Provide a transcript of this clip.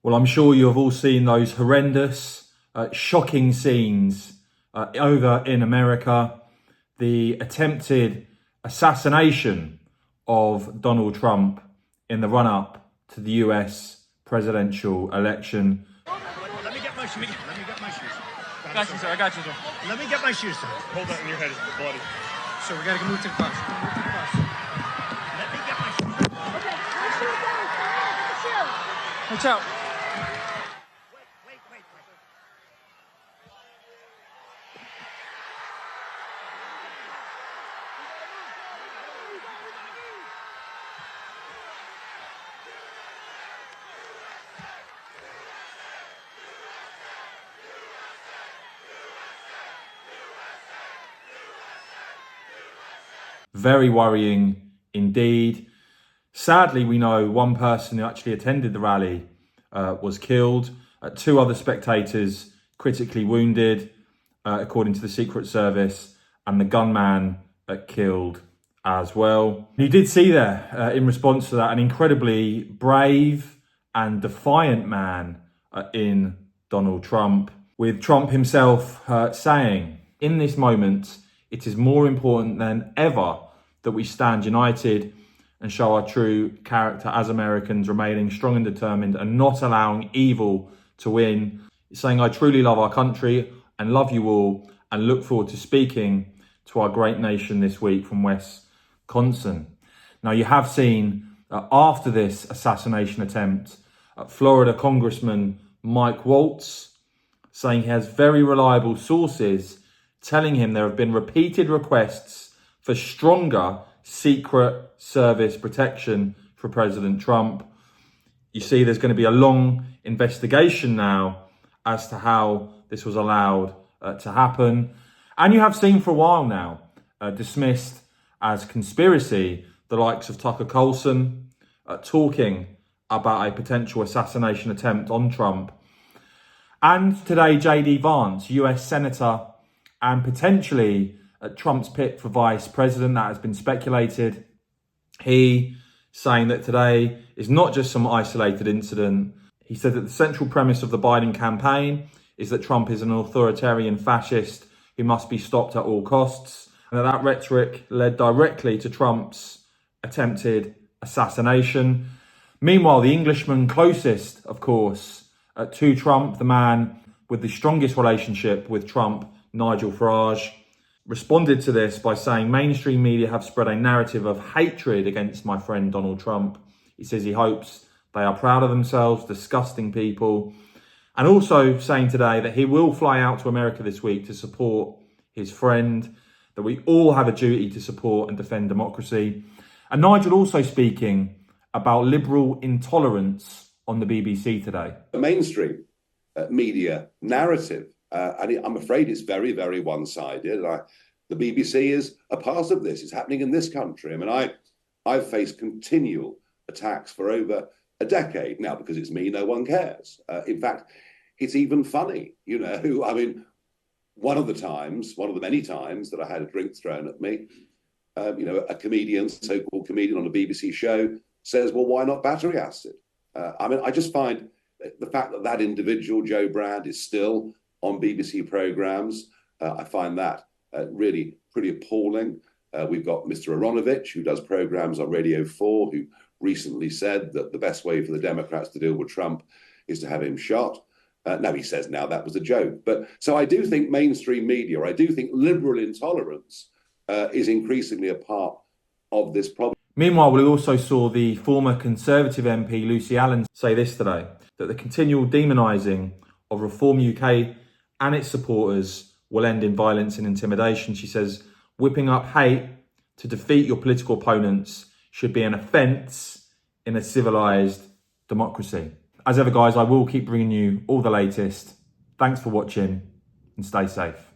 Well, I'm sure you have all seen those horrendous, shocking scenes over in America. The attempted assassination of Donald Trump in the run-up to the US presidential election. Let me get my shoes. Got you, sir. I got you, sir. Let me get my shoes, sir. Hold that in your head. It's bloody. Sir, we gotta move to the bus. Let me get my shoes. Okay, my shoes down. My shoes. Watch out. Wait. Very worrying indeed. Sadly, we know one person who actually attended the rally was killed. Two other spectators critically wounded, according to the Secret Service, and the gunman killed as well. You did see there, in response to that, an incredibly brave and defiant man in Donald Trump, with Trump himself saying, "In this moment, it is more important than ever that we stand united and show our true character as Americans, remaining strong and determined and not allowing evil to win." He's saying, "I truly love our country and love you all and look forward to speaking to our great nation this week from Wisconsin." Now, you have seen after this assassination attempt, Florida Congressman Mike Waltz saying he has very reliable sources telling him there have been repeated requests for stronger Secret Service protection for President Trump. You see, there's going to be a long investigation now as to how this was allowed to happen. And you have seen for a while now, dismissed as conspiracy, the likes of Tucker Carlson talking about a potential assassination attempt on Trump. And today, J.D. Vance, US Senator, and potentially Trump's pick for vice president, that has been speculated. He saying that today is not just some isolated incident. He said that the central premise of the Biden campaign is that Trump is an authoritarian fascist who must be stopped at all costs, and that rhetoric led directly to Trump's attempted assassination. Meanwhile, the Englishman closest, of course, to Trump, the man with the strongest relationship with Trump, Nigel Farage, responded to this by saying mainstream media have spread a narrative of hatred against my friend Donald Trump. He says he hopes they are proud of themselves, disgusting people. And also saying today that he will fly out to America this week to support his friend, that we all have a duty to support and defend democracy. And Nigel also speaking about liberal intolerance on the BBC today. The mainstream media narrative, and I'm afraid it's very, very one-sided. The BBC is a part of this. It's happening in this country. I mean, I've faced continual attacks for over a decade now. Because it's me, no one cares. In fact, it's even funny, you know. I mean, one of the many times that I had a drink thrown at me, a comedian, so-called comedian on a BBC show says, "Well, why not battery acid?" I mean, I just find the fact that that individual, Joe Brand, is still on BBC programmes, I find that really pretty appalling. We've got Mr. Aronovich, who does programmes on Radio 4, who recently said that the best way for the Democrats to deal with Trump is to have him shot. Now he says now that was a joke. But so I do think mainstream media, I do think liberal intolerance is increasingly a part of this problem. Meanwhile, we also saw the former Conservative MP Lucy Allen say this today, that the continual demonising of Reform UK and its supporters will end in violence and intimidation. She says, whipping up hate to defeat your political opponents should be an offence in a civilised democracy. As ever, guys, I will keep bringing you all the latest. Thanks for watching and stay safe.